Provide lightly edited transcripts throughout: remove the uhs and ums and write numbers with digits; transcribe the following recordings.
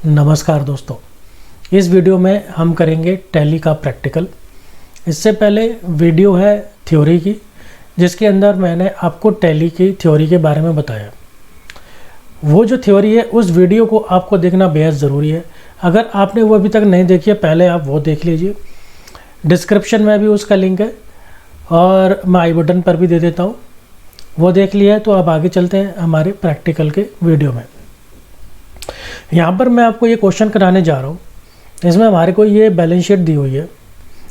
नमस्कार दोस्तों, इस वीडियो में हम करेंगे टैली का प्रैक्टिकल। इससे पहले वीडियो है थ्योरी की, जिसके अंदर मैंने आपको टैली की थ्योरी के बारे में बताया। वो जो थ्योरी है उस वीडियो को आपको देखना बेहद ज़रूरी है। अगर आपने वो अभी तक नहीं देखी है, पहले आप वो देख लीजिए। डिस्क्रिप्शन में भी उसका लिंक है और मैं आई बटन पर भी दे देता हूँ। वो देख लिया है तो अब आगे चलते हैं हमारे प्रैक्टिकल के वीडियो में। यहाँ पर मैं आपको ये क्वेश्चन कराने जा रहा हूँ। इसमें हमारे को ये बैलेंस शीट दी हुई है।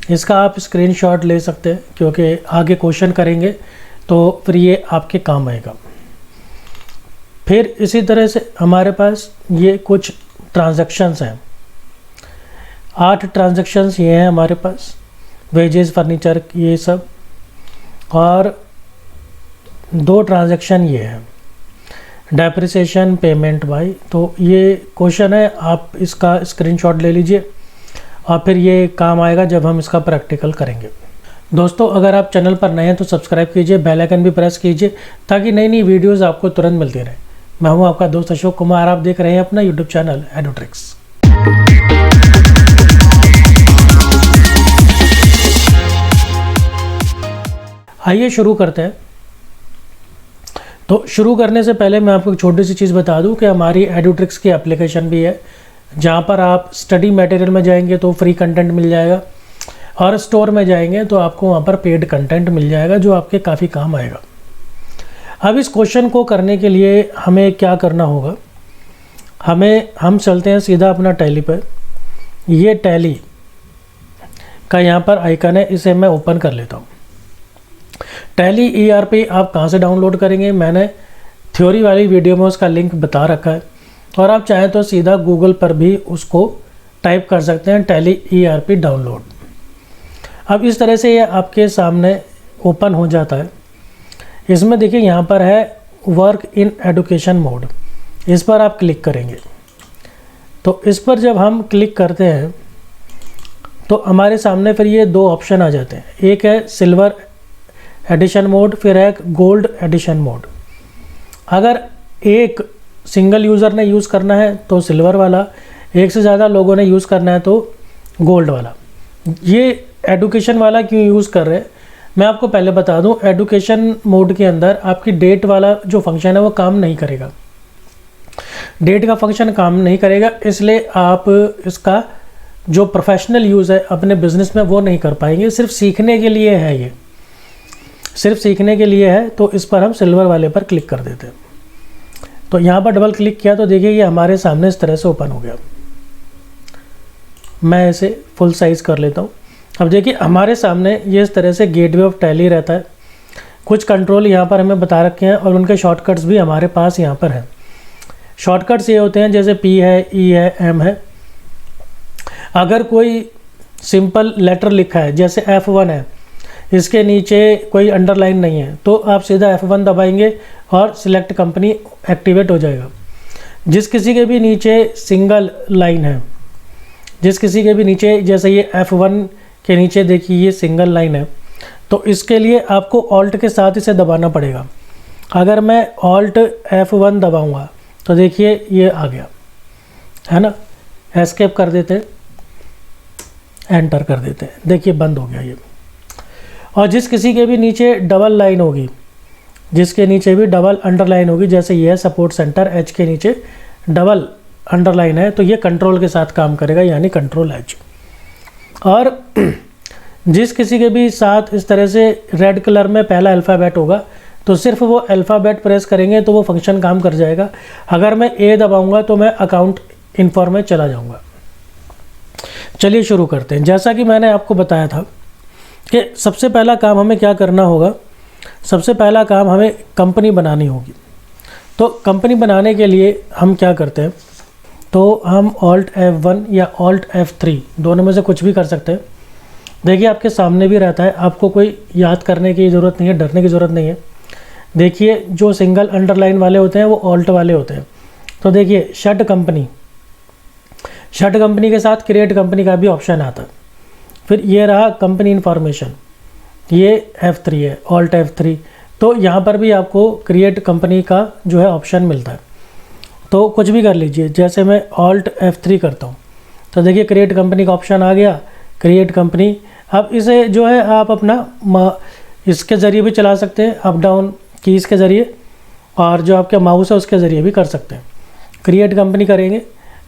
इसका आप स्क्रीनशॉट ले सकते हैं, क्योंकि आगे क्वेश्चन करेंगे तो फिर ये आपके काम आएगा। फिर इसी तरह से हमारे पास ये कुछ ट्रांजैक्शंस हैं। 8 ट्रांजैक्शंस ये हैं हमारे पास, वेजेस, फर्नीचर, ये सब। और 2 ट्रांजैक्शन ये हैं, डेप्रिसिएशन, पेमेंट बाय। तो ये क्वेश्चन है, आप इसका स्क्रीनशॉट ले लीजिए और फिर ये काम आएगा जब हम इसका प्रैक्टिकल करेंगे। दोस्तों, अगर आप चैनल पर नए हैं तो सब्सक्राइब कीजिए, बेल आइकन भी प्रेस कीजिए ताकि नई नई वीडियोस आपको तुरंत मिलती रहे। मैं हूं आपका दोस्त अशोक कुमार, आप देख रहे हैं अपना यूट्यूब चैनल एडुट्रिक्स। आइए शुरू करते हैं। तो शुरू करने से पहले मैं आपको एक छोटी सी चीज़ बता दूं कि हमारी एडुट्रिक्स की एप्लीकेशन भी है, जहां पर आप स्टडी मटेरियल में जाएंगे तो फ्री कंटेंट मिल जाएगा, और स्टोर में जाएंगे तो आपको वहां पर पेड कंटेंट मिल जाएगा जो आपके काफ़ी काम आएगा। अब इस क्वेश्चन को करने के लिए हमें क्या करना होगा, हम चलते हैं सीधा अपना टैली पर। ये टैली का यहाँ पर आइकन है, इसे मैं ओपन कर लेता हूँ। टैली ERP आप कहाँ से डाउनलोड करेंगे, मैंने थ्योरी वाली वीडियो में उसका लिंक बता रखा है, और आप चाहें तो सीधा गूगल पर भी उसको टाइप कर सकते हैं, टैली ERP डाउनलोड। अब इस तरह से ये आपके सामने ओपन हो जाता है। इसमें देखिए यहाँ पर है वर्क इन एडुकेशन मोड, इस पर आप क्लिक करेंगे। तो इस पर जब हम क्लिक करते हैं तो हमारे सामने फिर ये 2 ऑप्शन आ जाते हैं। एक है सिल्वर एडिशन मोड, फिर है गोल्ड एडिशन मोड। अगर एक सिंगल यूज़र ने यूज़ करना है तो सिल्वर वाला, एक से ज़्यादा लोगों ने यूज़ करना है तो गोल्ड वाला। ये एडुकेशन वाला क्यों यूज़ कर रहे हैं मैं आपको पहले बता दूं। एडुकेशन मोड के अंदर आपकी डेट वाला जो फंक्शन है वो काम नहीं करेगा, डेट का फंक्शन काम नहीं करेगा, इसलिए आप इसका जो प्रोफेशनल यूज़ है अपने बिजनेस में वो नहीं कर पाएंगे। सिर्फ सीखने के लिए है, ये सिर्फ सीखने के लिए है। तो इस पर हम सिल्वर वाले पर क्लिक कर देते हैं। तो यहाँ पर डबल क्लिक किया तो देखिए ये हमारे सामने इस तरह से ओपन हो गया। मैं इसे फुल साइज़ कर लेता हूँ। अब देखिए हमारे सामने ये इस तरह से गेटवे ऑफ टैली रहता है। कुछ कंट्रोल यहाँ पर हमें बता रखे हैं और उनके शॉर्टकट्स भी हमारे पास यहाँ पर हैं। शॉर्टकट्स ये होते हैं जैसे P है, E है, M है। अगर कोई सिंपल लेटर लिखा है जैसे F1 है, इसके नीचे कोई अंडरलाइन नहीं है, तो आप सीधा F1 दबाएंगे और सिलेक्ट कंपनी एक्टिवेट हो जाएगा। जिस किसी के भी नीचे सिंगल लाइन है, जिस किसी के भी नीचे, जैसे ये F1 के नीचे देखिए ये सिंगल लाइन है, तो इसके लिए आपको ऑल्ट के साथ इसे दबाना पड़ेगा। अगर मैं ऑल्ट F1 दबाऊंगा तो देखिए ये आ गया है ना। एस्केप कर देते हैं, एंटर कर देते हैं, देखिए बंद हो गया ये। और जिस किसी के भी नीचे डबल लाइन होगी, जिसके नीचे भी डबल अंडरलाइन होगी, जैसे ये है सपोर्ट सेंटर, H के नीचे डबल अंडरलाइन है, तो ये कंट्रोल के साथ काम करेगा, यानी कंट्रोल H। और जिस किसी के भी साथ इस तरह से रेड कलर में पहला अल्फ़ाबेट होगा तो सिर्फ वो अल्फ़ाबेट प्रेस करेंगे तो वो फंक्शन काम कर जाएगा। अगर मैं A दबाऊंगा तो मैं अकाउंट इन्फॉर्म में चला जाऊंगा। चलिए शुरू करते हैं। जैसा कि मैंने आपको बताया था कि सबसे पहला काम हमें क्या करना होगा, सबसे पहला काम हमें कंपनी बनानी होगी। तो कंपनी बनाने के लिए हम क्या करते हैं, तो हम Alt F1 या Alt F3 दोनों में से कुछ भी कर सकते हैं। देखिए आपके सामने भी रहता है, आपको कोई याद करने की ज़रूरत नहीं है, डरने की ज़रूरत नहीं है। देखिए जो सिंगल अंडरलाइन वाले होते हैं वो ऑल्ट वाले होते हैं। तो देखिए शट कंपनी के साथ क्रिएट कंपनी का भी ऑप्शन आता है। फिर ये रहा कंपनी इन्फॉर्मेशन, ये F3 है, Alt F3। तो यहाँ पर भी आपको क्रिएट कंपनी का जो है ऑप्शन मिलता है। तो कुछ भी कर लीजिए। जैसे मैं Alt F3 करता हूँ तो देखिए क्रिएट कंपनी का ऑप्शन आ गया, क्रिएट कंपनी। अब इसे जो है आप अपना इसके ज़रिए भी चला सकते हैं, अप डाउन कीज़ के ज़रिए, और जो आपका माउस है उसके ज़रिए भी कर सकते हैं। क्रिएट कंपनी करेंगे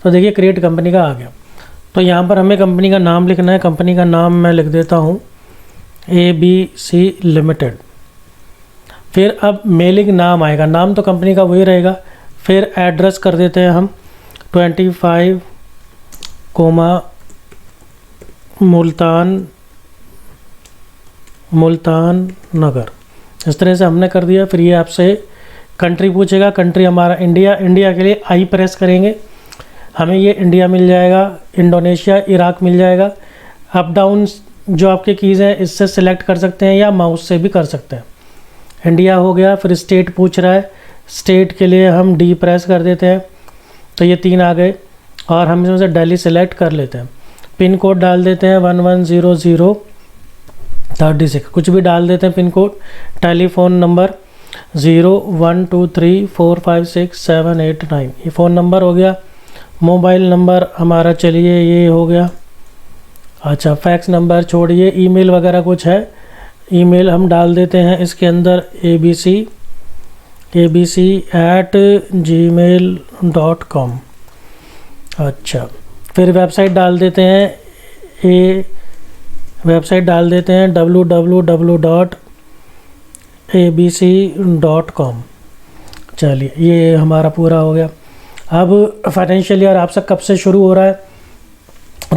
तो देखिए क्रिएट कंपनी का आ गया। तो यहाँ पर हमें कंपनी का नाम लिखना है। कंपनी का नाम मैं लिख देता हूँ ABC लिमिटेड। फिर अब मेलिंग नाम आएगा, नाम तो कंपनी का वही रहेगा। फिर एड्रेस कर देते हैं हम 25 मुल्तान नगर, इस तरह से हमने कर दिया। फिर ये आपसे कंट्री पूछेगा, कंट्री हमारा इंडिया, इंडिया के लिए आई प्रेस करेंगे, हमें ये इंडिया मिल जाएगा। इंडोनेशिया, इराक मिल जाएगा। अप डाउन जो आपके कीज़ हैं इससे सिलेक्ट कर सकते हैं या माउस से भी कर सकते हैं। इंडिया हो गया। फिर स्टेट पूछ रहा है, स्टेट के लिए हम डी प्रेस कर देते हैं, तो ये 3 आ गए। और हम इसमें से दिल्ली सेलेक्ट कर लेते हैं। पिन कोड डाल देते हैं 110036, कुछ भी डाल देते हैं पिन कोड। टेलीफोन नंबर 0123456789, ये फ़ोन नंबर हो गया। मोबाइल नंबर हमारा चलिए ये हो गया। अच्छा, फैक्स नंबर छोड़िए, ईमेल वगैरह कुछ है, ईमेल हम डाल देते हैं इसके अंदर abc@gmail.com। अच्छा, फिर वेबसाइट डाल देते हैं, वेबसाइट डाल देते हैं www.abc.com। चलिए ये हमारा पूरा हो गया। अब फाइनेंशियल ईयर आपसे कब से शुरू हो रहा है,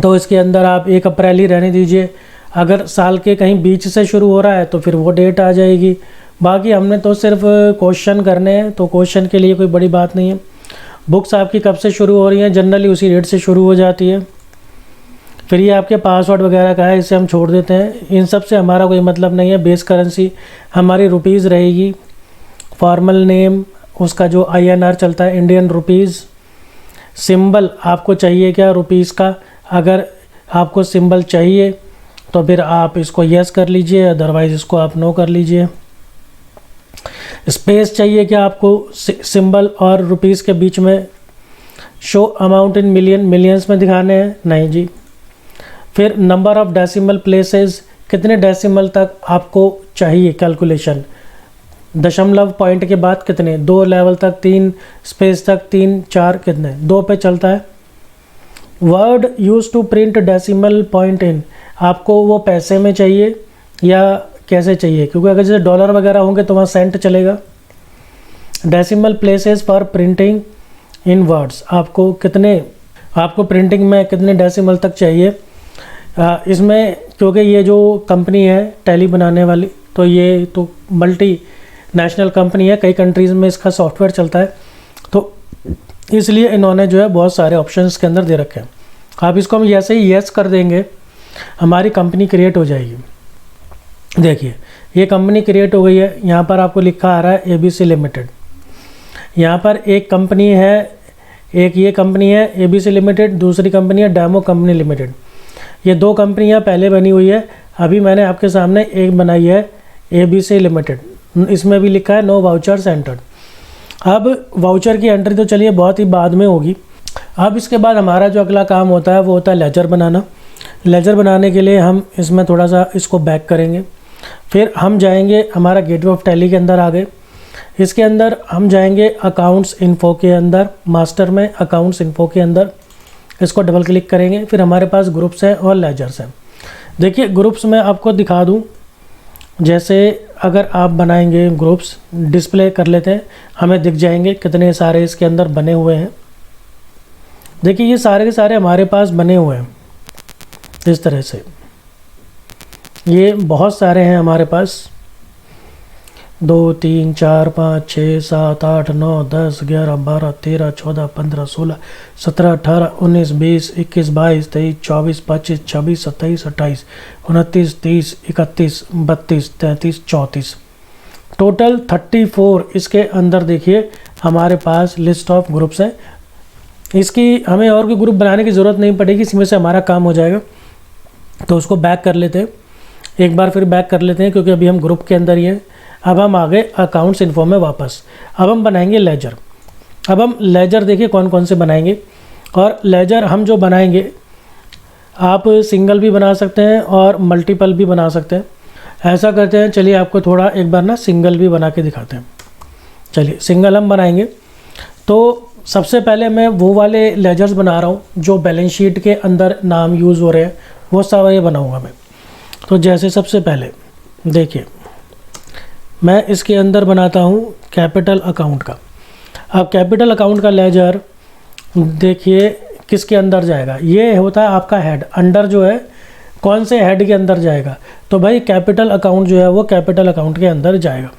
तो इसके अंदर आप 1 अप्रैल ही रहने दीजिए। अगर साल के कहीं बीच से शुरू हो रहा है तो फिर वो डेट आ जाएगी। बाकी हमने तो सिर्फ क्वेश्चन करने हैं, तो क्वेश्चन के लिए कोई बड़ी बात नहीं है। बुक्स आपकी कब से शुरू हो रही हैं, जनरली उसी डेट से शुरू हो जाती है। फिर ये आपके पासवर्ड वगैरह का है, इसे हम छोड़ देते हैं। इन सब से हमारा कोई मतलब नहीं है। बेस करेंसी हमारी रुपीज़ रहेगी। फॉर्मल नेम उसका जो INR चलता है, इंडियन रुपीज़। सिंबल आपको चाहिए क्या रुपीज़ का, अगर आपको सिंबल चाहिए तो फिर आप इसको यस कर लीजिए, अदरवाइज़ इसको आप नो कर लीजिए। स्पेस चाहिए क्या आपको सिंबल और रुपीज़ के बीच में। शो अमाउंट इन मिलियंस में दिखाने हैं, नहीं जी। फिर नंबर ऑफ़ डेसिमल प्लेसेस, कितने डेसिमल तक आपको चाहिए कैलकुलेशन। दशमलव पॉइंट के बाद कितने, 2 लेवल तक, 3 स्पेस तक, 3 4 कितने, 2 पे चलता है। Word use to print decimal point in, आपको वो पैसे में चाहिए या कैसे चाहिए, क्योंकि अगर जैसे डॉलर वगैरह होंगे तो वहाँ सेंट चलेगा। Decimal places for printing in words, आपको प्रिंटिंग में कितने डेसिमल तक चाहिए। इसमें क्योंकि ये जो कंपनी है टैली बनाने वाली, तो ये तो मल्टी नेशनल कंपनी है, कई कंट्रीज़ में इसका सॉफ्टवेयर चलता है, तो इसलिए इन्होंने जो है बहुत सारे ऑप्शन इसके अंदर दे रखे हैं। आप इसको हम जैसे ही येस कर देंगे हमारी कंपनी क्रिएट हो जाएगी। देखिए ये कंपनी क्रिएट हो गई है। यहाँ पर आपको लिखा आ रहा है ABC लिमिटेड। यहाँ पर एक कंपनी है, एक ये कंपनी है ABC लिमिटेड, दूसरी कंपनी है डेमो कंपनी लिमिटेड। ये 2 कंपनियाँ पहले बनी हुई है, अभी मैंने आपके सामने एक बनाई है ABC लिमिटेड। इसमें भी लिखा है नो वाउचर्स एंटर्ड। अब वाउचर की एंट्री तो चलिए बहुत ही बाद में होगी। अब इसके बाद हमारा जो अगला काम होता है वो होता है लेजर बनाना। लेजर बनाने के लिए हम इसमें थोड़ा सा इसको बैक करेंगे, फिर हम जाएंगे हमारा गेटवे ऑफ टैली के अंदर आ गए। इसके अंदर हम जाएंगे अकाउंट्स इन्फो के अंदर, मास्टर में अकाउंट्स इन्फो के अंदर इसको डबल क्लिक करेंगे। फिर हमारे पास ग्रुप्स हैं और लेजर्स हैं। देखिए ग्रुप्स में आपको दिखा दूं, जैसे अगर आप बनाएंगे ग्रुप्स, डिस्प्ले कर लेते हैं, हमें दिख जाएंगे कितने सारे इसके अंदर बने हुए हैं। देखिए ये सारे के सारे हमारे पास बने हुए हैं इस तरह से, ये बहुत सारे हैं हमारे पास। 2 3 4 5 6 7 8 9 10 11 12 13 14 15 16 17 18 19 20 21 22 23 24 25 26 27 28 29 30 31 32 33 34, टोटल 34 इसके अंदर देखिए हमारे पास लिस्ट ऑफ ग्रुप्स हैं। इसकी हमें और कोई ग्रुप बनाने की ज़रूरत नहीं पड़ेगी, इसमें से हमारा काम हो जाएगा। तो उसको बैक कर लेते हैं, एक बार फिर बैक कर लेते हैं क्योंकि अभी हम ग्रुप के अंदर ही हैं। अब हम आ गए अकाउंट्स इन्फो में वापस। अब हम बनाएंगे लेजर। अब हम लेजर देखिए कौन कौन से बनाएंगे, और लेजर हम जो बनाएंगे आप सिंगल भी बना सकते हैं और मल्टीपल भी बना सकते हैं। ऐसा करते हैं, चलिए आपको थोड़ा एक बार ना सिंगल भी बना के दिखाते हैं। चलिए सिंगल हम बनाएंगे। तो सबसे पहले मैं वो वाले लेजर्स बना रहा हूँ जो बैलेंस शीट के अंदर नाम यूज़ हो रहे हैं, वो सब ये बनाऊँगा मैं। तो जैसे सबसे पहले देखिए मैं इसके अंदर बनाता हूँ कैपिटल अकाउंट का। अब कैपिटल अकाउंट का लेजर देखिए किसके अंदर जाएगा, ये होता है आपका हेड। अंडर जो है कौन से हेड के अंदर जाएगा, तो भाई कैपिटल अकाउंट जो है वो कैपिटल अकाउंट के अंदर जाएगा।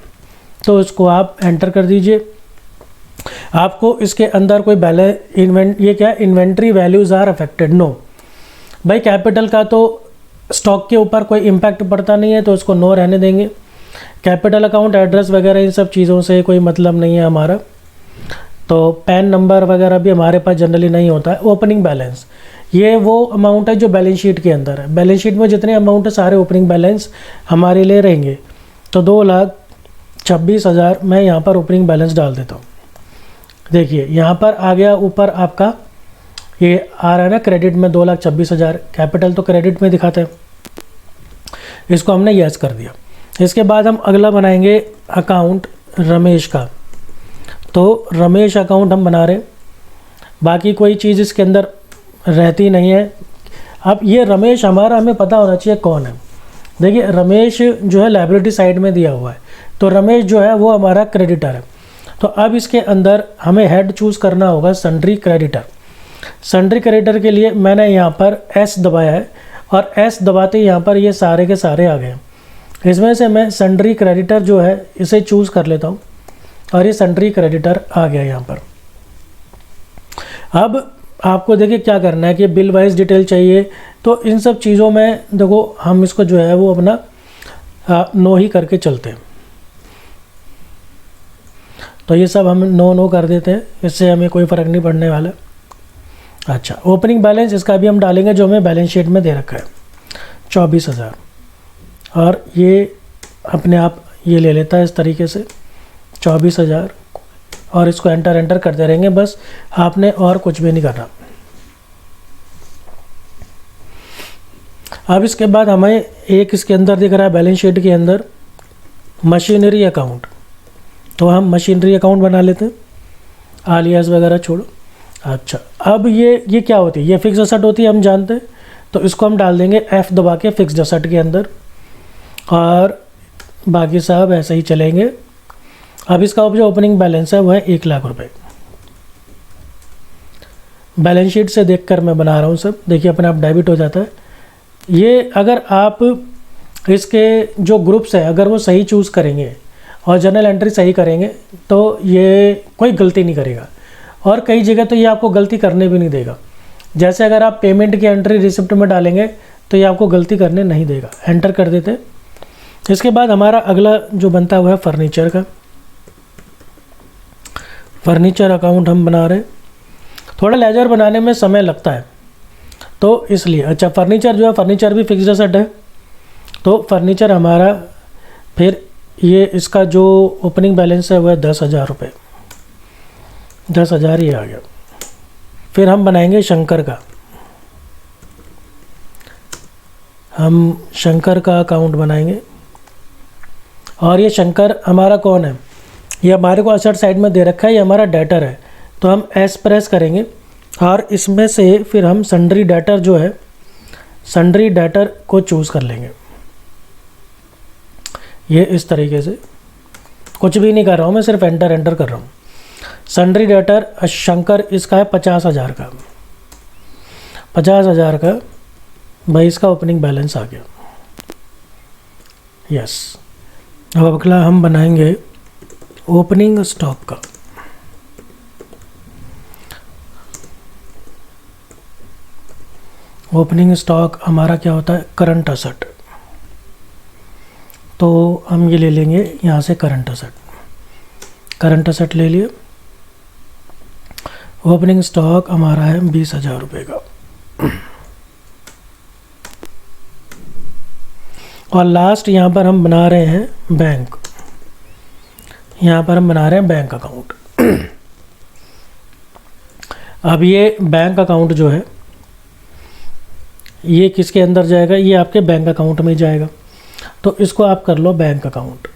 तो इसको आप एंटर कर दीजिए। आपको इसके अंदर कोई ये क्या inventory values are affected, no भाई कैपिटल का तो स्टॉक के ऊपर कोई इम्पैक्ट पड़ता नहीं है, तो इसको नो रहने देंगे। कैपिटल अकाउंट एड्रेस वगैरह इन सब चीज़ों से कोई मतलब नहीं है हमारा। तो पैन नंबर वगैरह भी हमारे पास जनरली नहीं होता है। ओपनिंग बैलेंस ये वो अमाउंट है जो बैलेंस शीट के अंदर है। बैलेंस शीट में जितने अमाउंट है सारे ओपनिंग बैलेंस हमारे लिए रहेंगे। तो 2,26,000 मैं यहाँ पर ओपनिंग बैलेंस डाल देता हूँ। देखिए यहाँ पर आ गया ऊपर आपका ये आ रहा है ना क्रेडिट में 2,26,000। कैपिटल तो क्रेडिट में दिखाते हैं, इसको हमने यस कर दिया। इसके बाद हम अगला बनाएंगे अकाउंट रमेश का। तो रमेश अकाउंट हम बना रहे, बाकी कोई चीज़ इसके अंदर रहती नहीं है। अब ये रमेश हमारा हमें पता होना चाहिए कौन है। देखिए रमेश जो है लायबिलिटी साइड में दिया हुआ है, तो रमेश जो है वो हमारा क्रेडिटर है। तो अब इसके अंदर हमें हेड चूज़ करना होगा सन्ड्री क्रेडिटर। सन्ड्री क्रेडिटर के लिए मैंने यहाँ पर एस दबाया है, और एस दबाते यहाँ पर ये सारे के सारे आ गए। इसमें से मैं सन्ड्री क्रेडिटर जो है इसे चूज़ कर लेता हूँ, और ये सन्ड्री क्रेडिटर आ गया यहाँ पर। अब आपको देखिए क्या करना है कि बिल वाइज डिटेल चाहिए, तो इन सब चीज़ों में देखो हम इसको जो है वो अपना नो ही करके चलते हैं। तो ये सब हम नो कर देते हैं, इससे हमें कोई फ़र्क नहीं पड़ने वाला। अच्छा ओपनिंग बैलेंस इसका भी हम डालेंगे जो हमें बैलेंस शीट में दे रखा है 24,000, और ये अपने आप ये ले लेता है इस तरीके से 24,000, और इसको एंटर करते रहेंगे बस, आपने और कुछ भी नहीं करना। अब इसके बाद हमें एक इसके अंदर दिख रहा है बैलेंस शीट के अंदर मशीनरी अकाउंट। तो हम मशीनरी अकाउंट बना लेते हैं, आलियास वगैरह छोड़ो। अच्छा अब ये क्या होती है, ये फिक्स एसेट होती है हम जानते हैं। तो इसको हम डाल देंगे F दबा के फिक्स एसेट के अंदर, और बाकी सब ऐसे ही चलेंगे। अब इसका जो ओपनिंग बैलेंस है वो है 1 लाख रुपए। बैलेंस शीट से देखकर मैं बना रहा हूँ सब, देखिए अपने आप डेबिट हो जाता है। ये अगर आप इसके जो ग्रुप्स है अगर वो सही चूज़ करेंगे और जर्नल एंट्री सही करेंगे तो ये कोई गलती नहीं करेगा, और कई जगह तो ये आपको गलती करने भी नहीं देगा। जैसे अगर आप पेमेंट की एंट्री रिसिप्ट में डालेंगे तो ये आपको गलती करने नहीं देगा। एंटर कर देते। इसके बाद हमारा अगला जो बनता हुआ है फर्नीचर का। फर्नीचर अकाउंट हम बना रहे हैं, थोड़ा लेजर बनाने में समय लगता है तो इसलिए। अच्छा फर्नीचर जो है, फर्नीचर भी फिक्स्ड एसेट है, तो फर्नीचर हमारा फिर ये इसका जो ओपनिंग बैलेंस है वो है 10,000 रुपये। 10,000 ये आ गया। फिर हम बनाएंगे शंकर का। हम शंकर का अकाउंट बनाएंगे, और ये शंकर हमारा कौन है, ये हमारे को असेट साइड में दे रखा है, ये हमारा डेटर है। तो हम एस प्रेस करेंगे, और इसमें से फिर हम सन्ड्री डेटर जो है, सन्ड्री डेटर को चूज़ कर लेंगे। ये इस तरीके से, कुछ भी नहीं कर रहा हूँ मैं, सिर्फ एंटर कर रहा हूँ। सन्ड्री डेटर शंकर इसका है 50,000 का। 50,000 का भाई इसका ओपनिंग बैलेंस आ गया। यस अब अगला हम बनाएंगे ओपनिंग स्टॉक का। ओपनिंग स्टॉक हमारा क्या होता है, करंट असेट। तो हम ये ले लेंगे यहाँ से करंट असेट ले लिए। ओपनिंग स्टॉक हमारा है 20,000 रुपये का। और लास्ट यहाँ पर हम बना रहे हैं बैंक। यहाँ पर हम बना रहे हैं बैंक अकाउंट। अब ये बैंक अकाउंट जो है ये किसके अंदर जाएगा, ये आपके बैंक अकाउंट में जाएगा। तो इसको आप कर लो बैंक अकाउंट,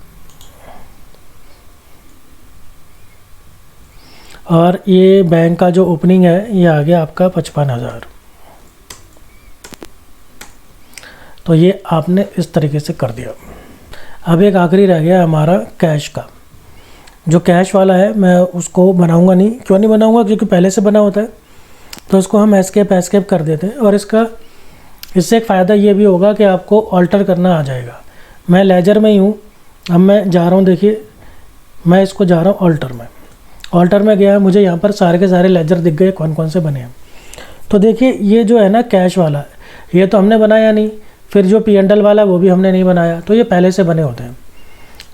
और ये बैंक का जो ओपनिंग है ये आ गया आपका 55,000। तो ये आपने इस तरीके से कर दिया। अब एक आखिरी रह गया हमारा कैश का। जो कैश वाला है मैं उसको बनाऊंगा नहीं, क्यों नहीं बनाऊंगा, क्योंकि पहले से बना होता है। तो इसको हम एस्केप कर देते हैं, और इससे एक फ़ायदा ये भी होगा कि आपको ऑल्टर करना आ जाएगा। मैं लेजर में ही हूँ, अब मैं जा रहा हूँ, देखिए मैं इसको जा रहा हूँ ऑल्टर में गया, मुझे यहाँ पर सारे के सारे लेजर दिख गए कौन कौन से बने हैं। तो देखिए ये जो है ना कैश वाला, ये तो हमने बनाया नहीं, फिर जो P&L वाला वो भी हमने नहीं बनाया, तो ये पहले से बने होते हैं।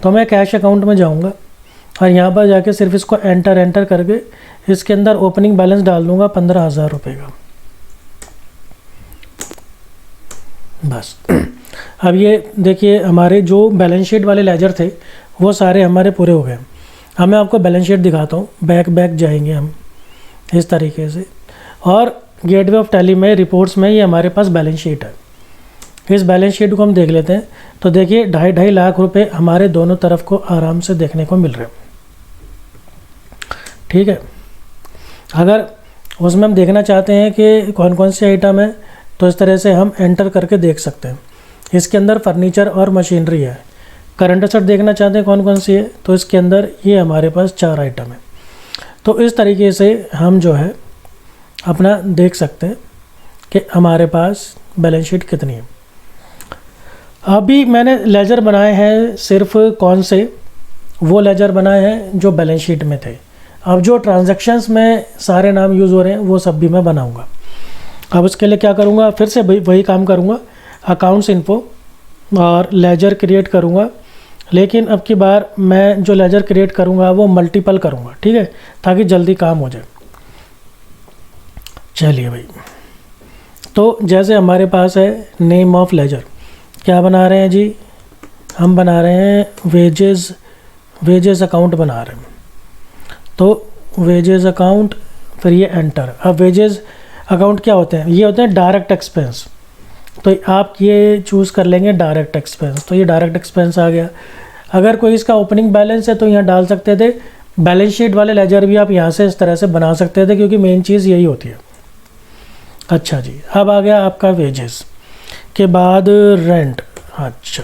तो मैं कैश अकाउंट में जाऊँगा और यहाँ पर जाके सिर्फ इसको एंटर करके इसके अंदर ओपनिंग बैलेंस डाल दूँगा 15,000 रुपये का, बस। अब ये देखिए हमारे जो बैलेंस शीट वाले लेजर थे वो सारे हमारे पूरे हो गए। अब मैं आपको बैलेंस शीट दिखाता हूँ, बैक जाएंगे हम इस तरीके से, और गेटवे ऑफ टैली में रिपोर्ट्स में ये हमारे पास बैलेंस शीट है। इस बैलेंस शीट को हम देख लेते हैं। तो देखिए 2.5 लाख रुपए हमारे दोनों तरफ को आराम से देखने को मिल रहे हैं, ठीक है। अगर उसमें हम देखना चाहते हैं कि कौन कौन से आइटम है, तो इस तरह से हम एंटर करके देख सकते हैं। इसके अंदर फर्नीचर और मशीनरी है। करंट असेट देखना चाहते हैं कौन कौन सी है, तो इसके अंदर ये हमारे पास 4 आइटम है। तो इस तरीके से हम जो है अपना देख सकते हैं कि हमारे पास बैलेंस शीट कितनी है। अभी मैंने लेजर बनाए हैं सिर्फ कौन से, वो लेजर बनाए हैं जो बैलेंस शीट में थे। अब जो ट्रांजैक्शंस में सारे नाम यूज़ हो रहे हैं वो सब भी मैं बनाऊंगा। अब उसके लिए क्या करूंगा, फिर से वही काम करूंगा, अकाउंट्स इन्फो और लेजर क्रिएट करूंगा। लेकिन अब की बार मैं जो लेजर क्रिएट करूंगा वो मल्टीपल करूंगा, ठीक है, ताकि जल्दी काम हो जाए। चलिए भाई, तो जैसे हमारे पास है नेम ऑफ लेजर, क्या बना रहे हैं जी, हम बना रहे हैं वेजेस अकाउंट बना रहे हैं। तो वेजेस अकाउंट, फिर ये एंटर। अब वेजेस अकाउंट क्या होते हैं, ये होते हैं डायरेक्ट एक्सपेंस। तो आप ये चूज़ कर लेंगे डायरेक्ट एक्सपेंस, तो ये डायरेक्ट एक्सपेंस आ गया। अगर कोई इसका ओपनिंग बैलेंस है तो यहाँ डाल सकते थे। बैलेंस शीट वाले लेजर भी आप यहाँ से इस तरह से बना सकते थे, क्योंकि मेन चीज़ यही होती है। अच्छा जी, अब आ गया आपका वेजेस के बाद रेंट। अच्छा,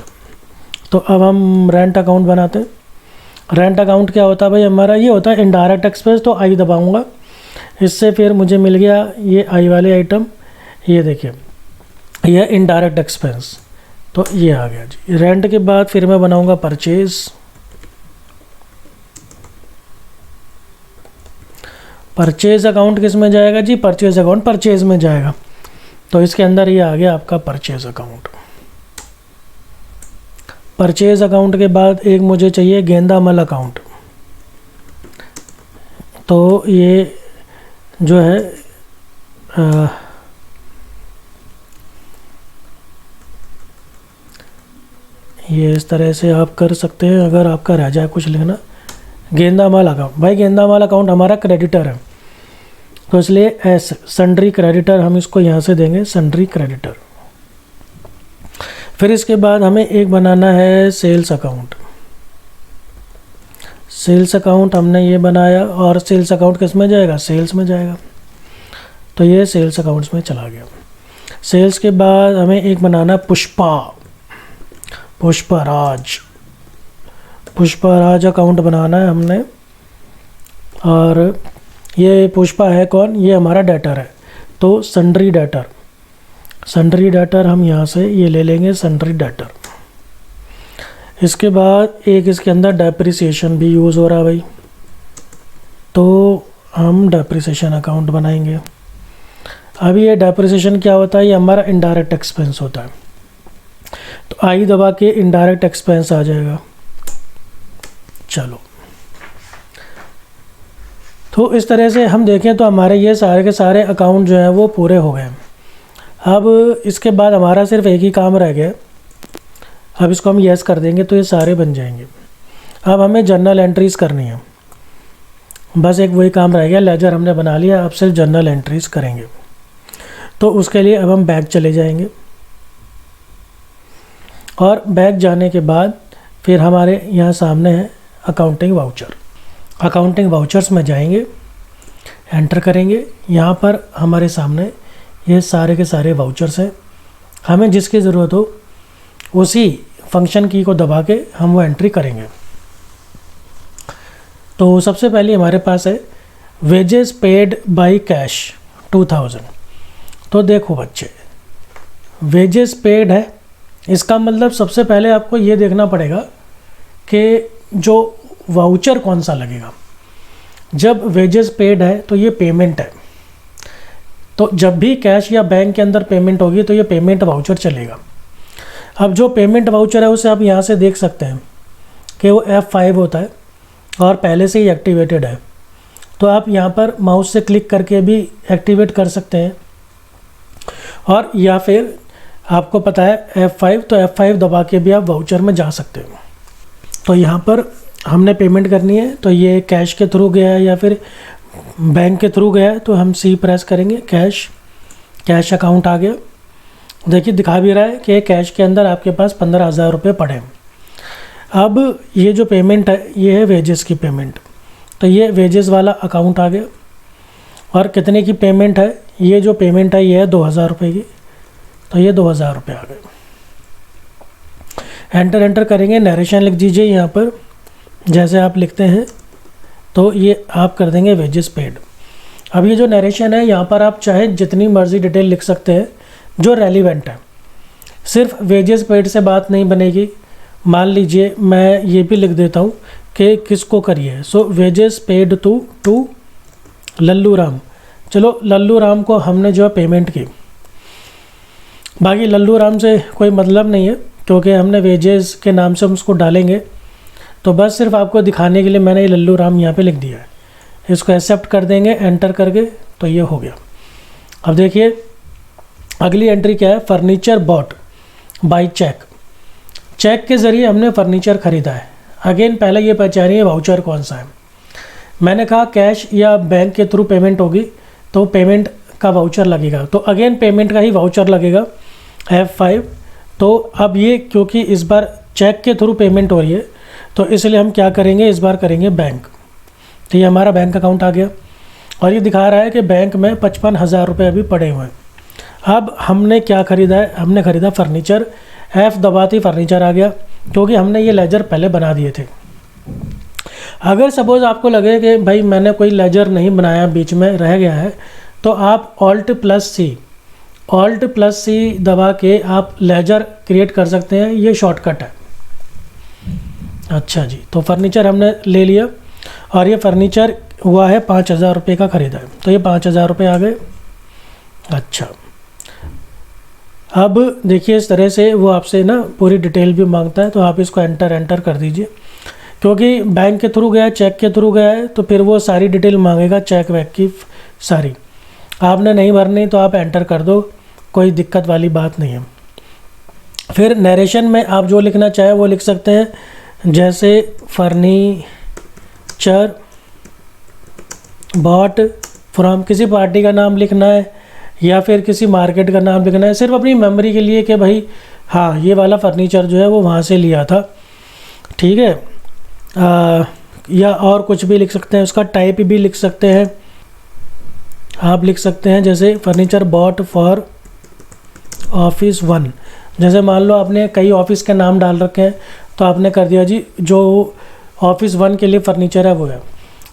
तो अब हम रेंट अकाउंट बनाते हैं। रेंट अकाउंट क्या होता है भाई हमारा, ये होता है इनडायरेक्ट एक्सपेंस। तो आई दबाऊंगा, इससे फिर मुझे मिल गया ये आई वाले आइटम, ये देखिए ये इनडायरेक्ट एक्सपेंस, तो ये आ गया जी। रेंट के बाद फिर मैं बनाऊंगा परचेज अकाउंट किस में जाएगा जी, परचेज अकाउंट परचेज में जाएगा। तो इसके अंदर ये आ गया आपका परचेज अकाउंट। परचेज अकाउंट के बाद एक मुझे चाहिए गेंदामल अकाउंट। तो ये जो है ये इस तरह से आप कर सकते हैं, अगर आपका रह जाए कुछ लिखना। गेंदामल अकाउंट, भाई गेंदामल अकाउंट हमारा क्रेडिटर है, तो इसलिए एस सन्ड्री क्रेडिटर हम इसको यहाँ से देंगे, सन्ड्री क्रेडिटर। फिर इसके बाद हमें एक बनाना है सेल्स अकाउंट। सेल्स अकाउंट हमने ये बनाया, और सेल्स अकाउंट किस में जाएगा, सेल्स में जाएगा। तो ये सेल्स अकाउंट्स में चला गया। सेल्स के बाद हमें एक बनाना पुष्पराज अकाउंट बनाना है हमने। और ये पुष्पा है कौन, ये हमारा डेटर है। तो सन्ड्री डेटर हम यहाँ से ये ले लेंगे, सन्ड्री डेटर। इसके बाद एक इसके अंदर डेप्रिसिएशन भी यूज़ हो रहा है भाई, तो हम डेप्रिसिएशन अकाउंट बनाएंगे। अभी ये डेप्रिसिएशन क्या होता है, ये हमारा इनडायरेक्ट एक्सपेंस होता है। तो आई दबा के इनडायरेक्ट एक्सपेंस आ जाएगा। चलो, तो इस तरह से हम देखें तो हमारे ये सारे के सारे अकाउंट जो हैं वो पूरे हो गए। अब इसके बाद हमारा सिर्फ एक ही काम रह गया। अब इसको हम यस कर देंगे तो ये सारे बन जाएंगे। अब हमें जर्नल एंट्रीज़ करनी है। बस एक वही काम रह गया, लेजर हमने बना लिया, अब सिर्फ जर्नल एंट्रीज करेंगे। तो उसके लिए अब हम बैक चले जाएंगे और बैक जाने के बाद फिर हमारे यहाँ सामने है अकाउंटिंग वाउचर। अकाउंटिंग वाउचर्स में जाएंगे, एंटर करेंगे। यहाँ पर हमारे सामने ये सारे के सारे वाउचर्स हैं। हमें जिसकी ज़रूरत हो उसी फंक्शन की को दबा के हम वो एंट्री करेंगे। तो सबसे पहले हमारे पास है वेजेस पेड बाय कैश 2000। तो देखो बच्चे, वेजेस पेड है, इसका मतलब सबसे पहले आपको ये देखना पड़ेगा कि जो वाउचर कौन सा लगेगा। जब वेजेस पेड है तो ये पेमेंट है, तो जब भी कैश या बैंक के अंदर पेमेंट होगी तो ये पेमेंट वाउचर चलेगा। अब जो पेमेंट वाउचर है उसे आप यहाँ से देख सकते हैं कि वो F5 होता है और पहले से ही एक्टिवेटेड है। तो आप यहाँ पर माउस से क्लिक करके भी एक्टिवेट कर सकते हैं, और या फिर आपको पता है F5, तो F5 दबा के भी आप वाउचर में जा सकते हो। तो यहाँ पर हमने पेमेंट करनी है, तो ये कैश के थ्रू गया है या फिर बैंक के थ्रू गया है, तो हम C प्रेस करेंगे। कैश अकाउंट आ गया। देखिए दिखा भी रहा है कि कैश के अंदर आपके पास 15,000 रुपये पड़े हैं। अब ये जो पेमेंट है ये है वेजेस की पेमेंट, तो ये वेजेस वाला अकाउंट आ गया। और कितने की पेमेंट है, ये जो पेमेंट है ये है 2,000 रुपये की, तो ये 2,000 रुपये आ गए। एंटर करेंगे, नरेशन लिख दीजिए यहाँ पर जैसे आप लिखते हैं, तो ये आप कर देंगे वेजेस पेड। अब ये जो नरेशन है यहाँ पर आप चाहे जितनी मर्ज़ी डिटेल लिख सकते हैं जो रेलिवेंट है। सिर्फ वेजेस पेड से बात नहीं बनेगी। मान लीजिए मैं ये भी लिख देता हूँ कि किसको करिए। So wages paid to Lallu Ram. चलो लल्लू राम को हमने जो है पेमेंट की, बाकी लल्लू राम से कोई मतलब नहीं है क्योंकि हमने वेजेस के नाम से हम उसको डालेंगे। तो बस सिर्फ आपको दिखाने के लिए मैंने ये लल्लू राम यहाँ पे लिख दिया है। इसको एक्सेप्ट कर देंगे एंटर करके, तो ये हो गया। अब देखिए अगली एंट्री क्या है, furniture bought by cheque. Cheque के ज़रिए हमने फर्नीचर ख़रीदा है। अगेन पहले ये पहचानिए वाउचर कौन सा है। मैंने कहा कैश या बैंक के थ्रू पेमेंट होगी तो पेमेंट का वाउचर लगेगा, तो अगेन पेमेंट का ही वाउचर लगेगा F5। तो अब ये क्योंकि इस बार चेक के थ्रू पेमेंट हो रही है तो इसलिए हम क्या करेंगे, इस बार करेंगे बैंक। तो ये हमारा बैंक अकाउंट आ गया और ये दिखा रहा है कि बैंक में 55,000 रुपये अभी पड़े हुए हैं। अब हमने क्या ख़रीदा है, हमने ख़रीदा फर्नीचर। F दबाती फर्नीचर आ गया क्योंकि हमने ये लेजर पहले बना दिए थे। अगर सपोज़ आपको लगे कि भाई मैंने कोई लेजर नहीं बनाया, बीच में रह गया है, तो आप Alt + C दबा के आप लेजर क्रिएट कर सकते हैं। ये शॉर्टकट है। अच्छा जी, तो फर्नीचर हमने ले लिया और ये फर्नीचर हुआ है 5,000 रुपये का ख़रीदा है, तो ये 5,000 रुपये आ गए। अच्छा, अब देखिए इस तरह से वो आपसे ना पूरी डिटेल भी मांगता है, तो आप इसको एंटर कर दीजिए। क्योंकि बैंक के थ्रू गया है, चेक के थ्रू गया है, तो फिर वो सारी डिटेल मांगेगा चेक वैक की सारी। आपने नहीं भरनी तो आप एंटर कर दो, कोई दिक्कत वाली बात नहीं है। फिर नरेशन में आप जो लिखना चाहे वो लिख सकते हैं, जैसे फर्नीचर बॉट फ्रॉम, किसी पार्टी का नाम लिखना है या फिर किसी मार्केट का नाम लिखना है, सिर्फ अपनी मेमोरी के लिए कि भाई हाँ ये वाला फर्नीचर जो है वो वहाँ से लिया था, ठीक है। या और कुछ भी लिख सकते हैं, उसका टाइप भी लिख सकते हैं। आप लिख सकते हैं जैसे फर्नीचर बॉट फॉर ऑफिस 1। जैसे मान लो आपने कई ऑफिस के नाम डाल रखे हैं, तो आपने कर दिया जी जो ऑफिस 1 के लिए फ़र्नीचर है वो है।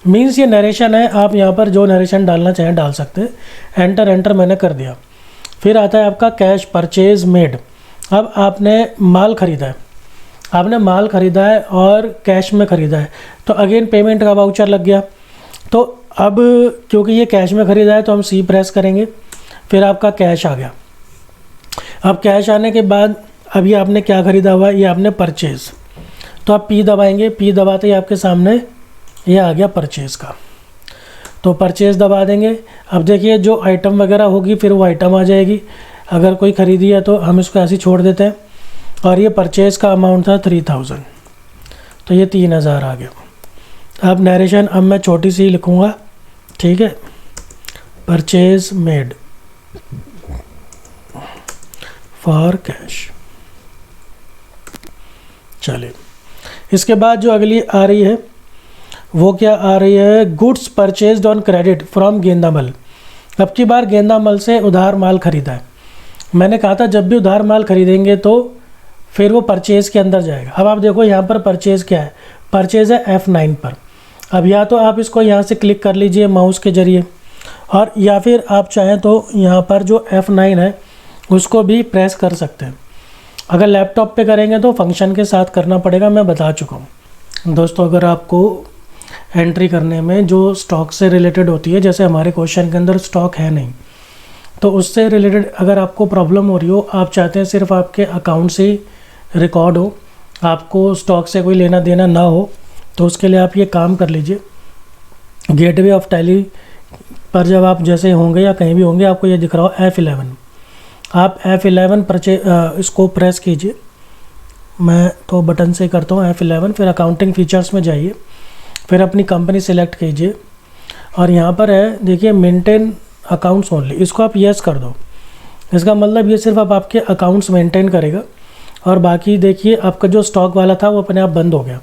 मीन्स ये नरेशन है, आप यहाँ पर जो नरेशन डालना चाहें डाल सकते हैं। एंटर मैंने कर दिया। फिर आता है आपका कैश परचेज मेड। अब आपने माल ख़रीदा है, और कैश में ख़रीदा है, तो अगेन पेमेंट का वाउचर लग गया। तो अब क्योंकि ये कैश में ख़रीदा है तो हम C प्रेस करेंगे, फिर आपका कैश आ गया। अब कैश आने के बाद अभी आपने क्या ख़रीदा हुआ है, ये आपने परचेज़, तो आप P दबाएंगे। P दबाते ही आपके सामने ये आ गया परचेज़ का, तो परचेज़ दबा देंगे। अब देखिए जो आइटम वगैरह होगी फिर वो आइटम आ जाएगी। अगर कोई ख़रीदी है तो हम इसको ऐसे ही छोड़ देते हैं। और ये परचेज़ का अमाउंट था 3,000, तो ये 3,000 आ गया। अब नरेशन अब मैं छोटी सी लिखूँगा, ठीक है। Purchase made for cash. चलिए, इसके बाद जो अगली आ रही है वो क्या आ रही है, goods purchased on credit from Gendamal. अब की बार गेंदामल से उधार माल खरीदा है। मैंने कहा था जब भी उधार माल खरीदेंगे तो फिर वो परचेज़ के अंदर जाएगा। अब आप देखो यहाँ पर परचेज़ क्या है, परचेज़ है F9 पर। अब या तो आप इसको यहाँ से क्लिक कर लीजिए माउस के ज़रिए, और या फिर आप चाहें तो यहाँ पर जो F9 है उसको भी प्रेस कर सकते हैं। अगर लैपटॉप पे करेंगे तो फंक्शन के साथ करना पड़ेगा, मैं बता चुका हूँ दोस्तों। अगर आपको एंट्री करने में जो स्टॉक से रिलेटेड होती है, जैसे हमारे क्वेश्चन के अंदर स्टॉक है नहीं, तो उससे रिलेटेड अगर आपको प्रॉब्लम हो रही हो, आप चाहते हैं सिर्फ आपके अकाउंट से रिकॉर्ड हो, आपको स्टॉक से कोई लेना देना ना हो, तो उसके लिए आप ये काम कर लीजिए। गेटवे ऑफ टैली पर जब आप जैसे होंगे या कहीं भी होंगे, आपको ये दिख रहा हो F11, आप F11 इसको प्रेस कीजिए। मैं तो बटन से करता हूँ F11, फिर अकाउंटिंग फीचर्स में जाइए, फिर अपनी कंपनी सेलेक्ट कीजिए, और यहाँ पर है देखिए मेंटेन अकाउंट्स ओनली, इसको आप यस कर दो। इसका मतलब ये सिर्फ अब आपके अकाउंट्स मेंटेन करेगा, और बाकी देखिए आपका जो स्टॉक वाला था वो अपने आप बंद हो गया।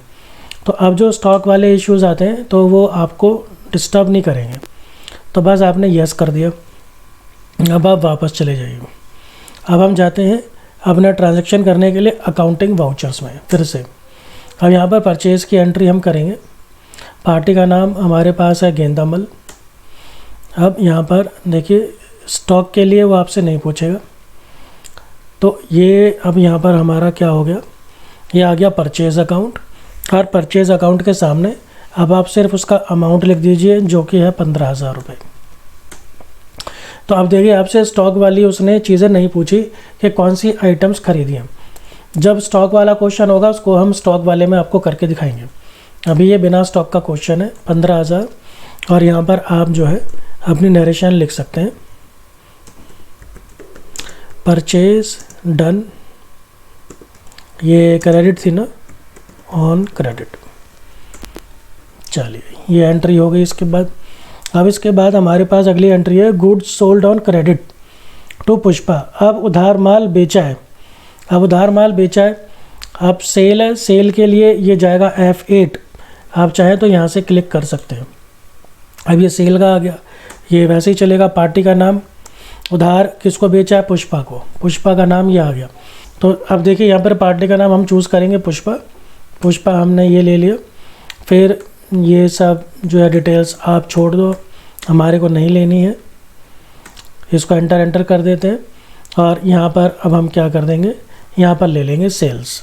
तो अब जो स्टॉक वाले इश्यूज़ आते हैं तो वो आपको डिस्टर्ब नहीं करेंगे। तो बस आपने यस कर दिया, अब आप वापस चले जाइए। अब हम जाते हैं अपना ट्रांजैक्शन करने के लिए अकाउंटिंग वाउचर्स में फिर से। अब यहाँ पर परचेज़ की एंट्री हम करेंगे। पार्टी का नाम हमारे पास है गेंदामल। अब यहाँ पर देखिए स्टॉक के लिए वो आपसे नहीं पूछेगा, तो ये अब यहाँ पर हमारा क्या हो गया, ये आ गया परचेज़ अकाउंट। और परचेज़ अकाउंट के सामने अब आप सिर्फ उसका अमाउंट लिख दीजिए जो कि है 15,000 रुपये। तो अब देखिए आपसे स्टॉक वाली उसने चीज़ें नहीं पूछी कि कौन सी आइटम्स खरीदी हैं। जब स्टॉक वाला क्वेश्चन होगा उसको हम स्टॉक वाले में आपको करके दिखाएंगे। अभी ये बिना स्टॉक का क्वेश्चन है 15,000, और यहाँ पर आप जो है अपनी नरेशन लिख सकते हैं, परचेज डन, ये क्रेडिट थी ना, ऑन क्रेडिट। चलिए ये एंट्री हो गई। इसके बाद अब इसके बाद हमारे पास अगली एंट्री है goods sold on credit to Pushpa. अब उधार माल बेचा है, अब उधार माल बेचा है, अब सेल है, सेल के लिए ये जाएगा F8। आप चाहें तो यहाँ से क्लिक कर सकते हैं। अब ये सेल का आ गया, ये वैसे ही चलेगा। पार्टी का नाम, उधार किसको बेचा है, पुष्पा को, पुष्पा का नाम ये आ गया। तो अब देखिए यहाँ पर पार्टी का नाम हम चूज़ करेंगे पुष्पा, पुष्पा हमने ये ले लिया। फिर ये सब जो है डिटेल्स आप छोड़ दो, हमारे को नहीं लेनी है, इसको एंटर कर देते हैं। और यहाँ पर अब हम क्या कर देंगे, यहाँ पर ले लेंगे सेल्स,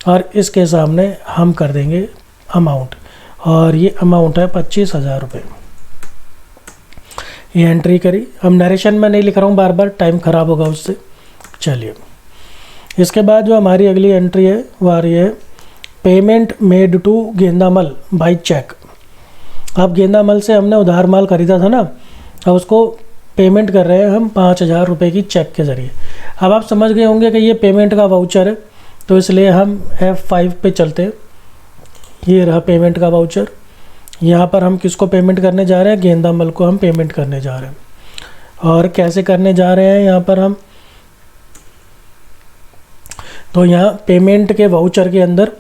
और इसके सामने हम कर देंगे अमाउंट, और ये अमाउंट है 25,000 रुपये। ये एंट्री करी। अब नरेशन में नहीं लिख रहा हूँ बार बार, टाइम ख़राब होगा उससे। चलिए इसके बाद जो हमारी अगली एंट्री है वो आ रही है payment made to Gendamal by cheque. अब गेंदामल से हमने उधार माल खरीदा था ना, अब उसको पेमेंट कर रहे हैं हम 5,000 रुपये की चेक के ज़रिए। अब आप समझ गए होंगे कि ये पेमेंट का वाउचर है, तो इसलिए हम F5 पे चलते हैं। ये रहा पेमेंट का वाउचर। यहाँ पर हम किसको पेमेंट करने जा रहे हैं, गेंदामल को हम पेमेंट करने जा रहे हैं। और कैसे करने जा रहे हैं यहाँ पर हम, तो यहाँ पेमेंट के वाउचर के अंदर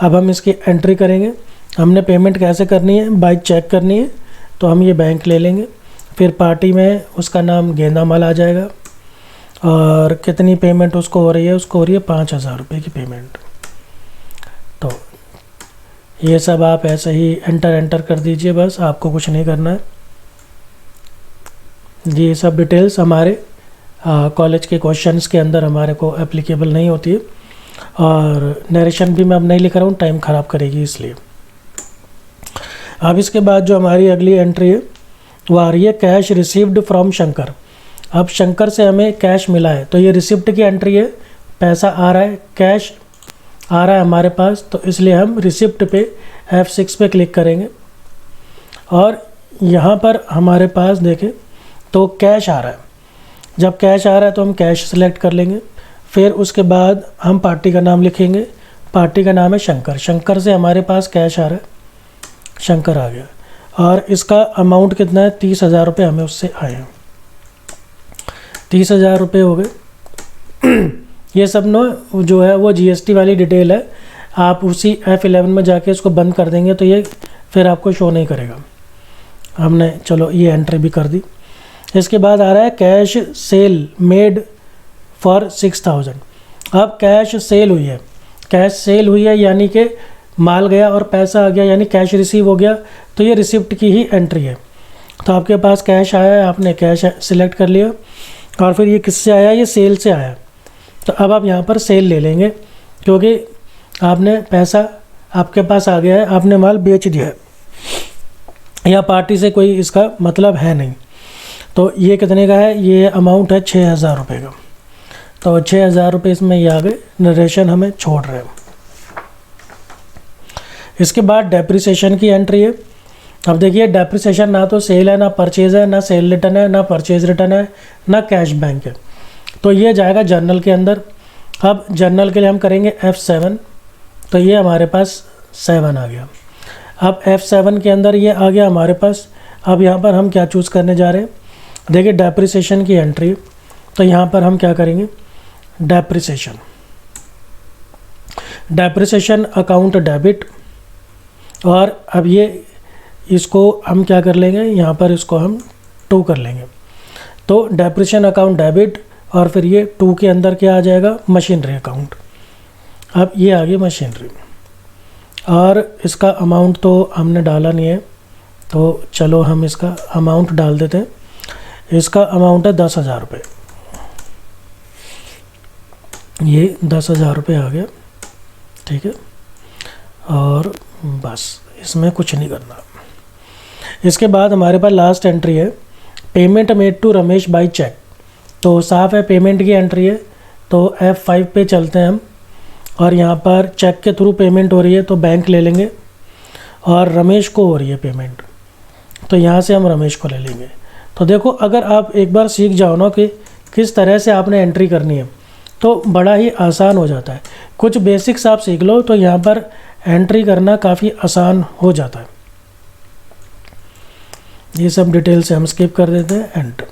अब हम इसकी एंट्री करेंगे। हमने पेमेंट कैसे करनी है, बाय चेक करनी है, तो हम ये बैंक ले लेंगे। फिर पार्टी में उसका नाम गेंदामल आ जाएगा, और कितनी पेमेंट उसको हो रही है, उसको हो रही है 5,000 रुपये की पेमेंट। तो ये सब आप ऐसे ही एंटर कर दीजिए, बस आपको कुछ नहीं करना है। ये सब डिटेल्स हमारे कॉलेज के क्वेश्चंस के अंदर हमारे को एप्लीकेबल नहीं होती है, और नरेशन भी मैं अब नहीं लिख रहा हूँ, टाइम ख़राब करेगी इसलिए। अब इसके बाद जो हमारी अगली एंट्री है वो आ रही है कैश रिसीव्ड फ्रॉम शंकर। अब शंकर से हमें कैश मिला है, तो ये रिसिप्ट की एंट्री है, पैसा आ रहा है, कैश आ रहा है हमारे पास, तो इसलिए हम रिसिप्ट पे F6 पे क्लिक करेंगे। और यहाँ पर हमारे पास देखें तो कैश आ रहा है। जब कैश आ रहा है तो हम कैश सेलेक्ट कर लेंगे। फिर उसके बाद हम पार्टी का नाम लिखेंगे, पार्टी का नाम है शंकर, शंकर से हमारे पास कैश आ रहा है, शंकर आ गया, और इसका अमाउंट कितना है, 30,000 रुपये हमें उससे आए हैं। 30,000 रुपये हो गए। ये सब न जो है वो GST वाली डिटेल है, आप उसी F11 में जाके इसको बंद कर देंगे तो ये फिर आपको शो नहीं करेगा। हमने चलो ये एंट्री भी कर दी। इसके बाद आ रहा है कैश सेल मेड फॉर 6,000। अब कैश सेल हुई है, कैश सेल हुई है यानी कि माल गया और पैसा आ गया, यानी कैश रिसीव हो गया, तो ये रिसिप्ट की ही एंट्री है। तो आपके पास कैश आया है, आपने कैश सिलेक्ट कर लिया, और फिर ये किससे आया, ये सेल से आया। तो अब आप यहाँ पर सेल ले लेंगे, क्योंकि आपने पैसा आपके पास आ गया है, आपने माल बेच दिया है, या पार्टी से कोई इसका मतलब है नहीं। तो ये कितने का है, ये अमाउंट है 6,000 रुपये का। तो 6,000 रुपये इसमें ये आ गए, नरेशन हमें छोड़ रहे हैं। इसके बाद डेप्रिसिएशन की एंट्री है। अब देखिए डेप्रिसिएशन ना तो सेल है, ना परचेज़ है, ना सेल रिटर्न है, ना परचेज़ रिटर्न है, ना कैश बैंक है। तो ये जाएगा जर्नल के अंदर। अब जर्नल के लिए हम करेंगे F7, तो ये हमारे पास 7 आ गया। अब F7 के अंदर ये आ गया हमारे पास। अब यहाँ पर हम क्या चूज़ करने जा रहे हैं, देखिए डेप्रिसिएशन की एंट्री। तो यहाँ पर हम क्या करेंगे, डेप्रिसिएशन, डेप्रिसिएशन अकाउंट डेबिट, और अब ये इसको हम क्या कर लेंगे, यहाँ पर इसको हम 2 कर लेंगे। तो डेप्रिसिएशन अकाउंट डेबिट, और फिर ये 2 के अंदर क्या आ जाएगा, मशीनरी अकाउंट। अब ये आ गई मशीनरी, और इसका अमाउंट तो हमने डाला नहीं है, तो चलो हम इसका अमाउंट डाल देते हैं। इसका अमाउंट है 10,000 रुपये, ये 10,000 रुपये आ गया, ठीक है। और बस इसमें कुछ नहीं करना। इसके बाद हमारे पास लास्ट एंट्री है, payment made to Ramesh by cheque. तो साफ है पेमेंट की एंट्री है, तो F5 पे चलते हैं हम, और यहाँ पर चेक के थ्रू पेमेंट हो रही है तो बैंक ले लेंगे, और रमेश को हो रही है पेमेंट, तो यहाँ से हम रमेश को ले लेंगे। तो देखो अगर आप एक बार सीख जाओ ना कि किस तरह से आपने एंट्री करनी है, तो बड़ा ही आसान हो जाता है। कुछ बेसिक्स आप सीख लो तो यहाँ पर एंट्री करना काफ़ी आसान हो जाता है। ये सब डिटेल से हम स्किप कर देते हैं, एंटर।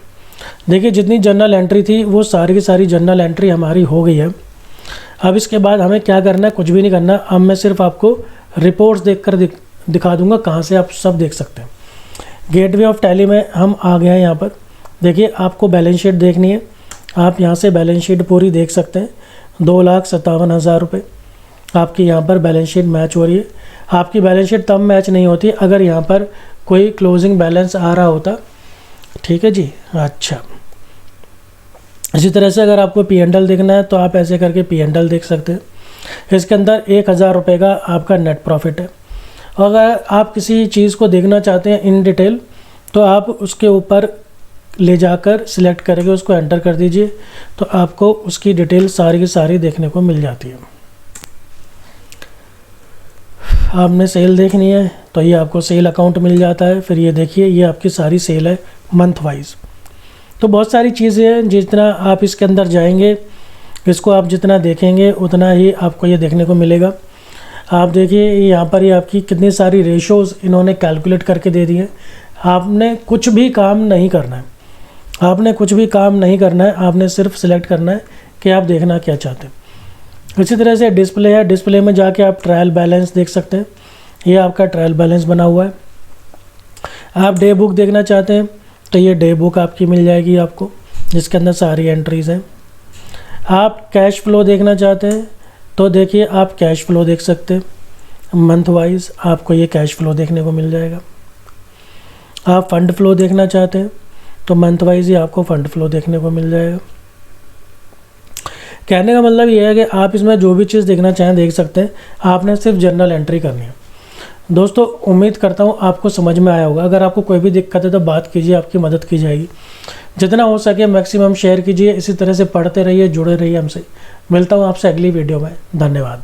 देखिए जितनी जर्नल एंट्री थी वो सारी की सारी जर्नल एंट्री हमारी हो गई है। अब इसके बाद हमें क्या करना है, कुछ भी नहीं करना। अब मैं सिर्फ आपको रिपोर्ट्स देखकर दिखा दूंगा कहाँ से आप सब देख सकते हैं। गेटवे ऑफ टैली में हम आ गए हैं। यहाँ पर देखिए आपको बैलेंस शीट देखनी है, आप यहाँ से बैलेंस शीट पूरी देख सकते हैं। 2,57,000 रुपये आपकी यहाँ पर बैलेंस शीट मैच हो रही है। आपकी बैलेंस शीट तब मैच नहीं होती अगर यहाँ पर कोई क्लोजिंग बैलेंस आ रहा होता, ठीक है जी। अच्छा, इसी तरह से अगर आपको P&L देखना है तो आप ऐसे करके P&L देख सकते हैं। इसके अंदर 1,000 रुपये का आपका नेट प्रॉफिट है। और अगर आप किसी चीज़ को देखना चाहते हैं इन डिटेल, तो आप उसके ऊपर ले जाकर सिलेक्ट करके उसको एंटर कर दीजिए, तो आपको उसकी डिटेल सारी की सारी देखने को मिल जाती है। आपने सेल देखनी है तो ये आपको सेल अकाउंट मिल जाता है। फिर ये देखिए ये आपकी सारी सेल है मंथ वाइज। तो बहुत सारी चीज़ें हैं, जितना आप इसके अंदर जाएंगे, इसको आप जितना देखेंगे उतना ही आपको ये देखने को मिलेगा। आप देखिए यहाँ पर ये आपकी कितनी सारी रेशोज़ इन्होंने कैलकुलेट करके दे दी हैं। आपने कुछ भी काम नहीं करना है, आपने कुछ भी काम नहीं करना है, आपने सिर्फ सिलेक्ट करना है कि आप देखना क्या चाहते हैं। इसी तरह से डिस्प्ले है, डिस्प्ले में जाके आप ट्रायल बैलेंस देख सकते हैं। ये आपका ट्रायल बैलेंस बना हुआ है। आप डे बुक देखना चाहते हैं तो ये डे बुक आपकी मिल जाएगी आपको, जिसके अंदर सारी एंट्रीज़ हैं। आप कैश फ्लो देखना चाहते हैं तो देखिए आप कैश फ्लो देख सकते हैं। मंथ वाइज आपको ये कैश फ्लो देखने को मिल जाएगा। आप फंड फ्लो देखना चाहते हैं तो मंथ वाइज ही आपको फंड फ्लो देखने को मिल जाएगा। कहने का मतलब ये है कि आप इसमें जो भी चीज़ देखना चाहें देख सकते हैं, आपने सिर्फ जर्नल एंट्री करनी है। दोस्तों उम्मीद करता हूँ आपको समझ में आया होगा। अगर आपको कोई भी दिक्कत है तो बात कीजिए, आपकी मदद की जाएगी। जितना हो सके मैक्सिमम शेयर कीजिए। इसी तरह से पढ़ते रहिए, जुड़े रहिए हमसे। मिलता हूँ आपसे अगली वीडियो में। धन्यवाद।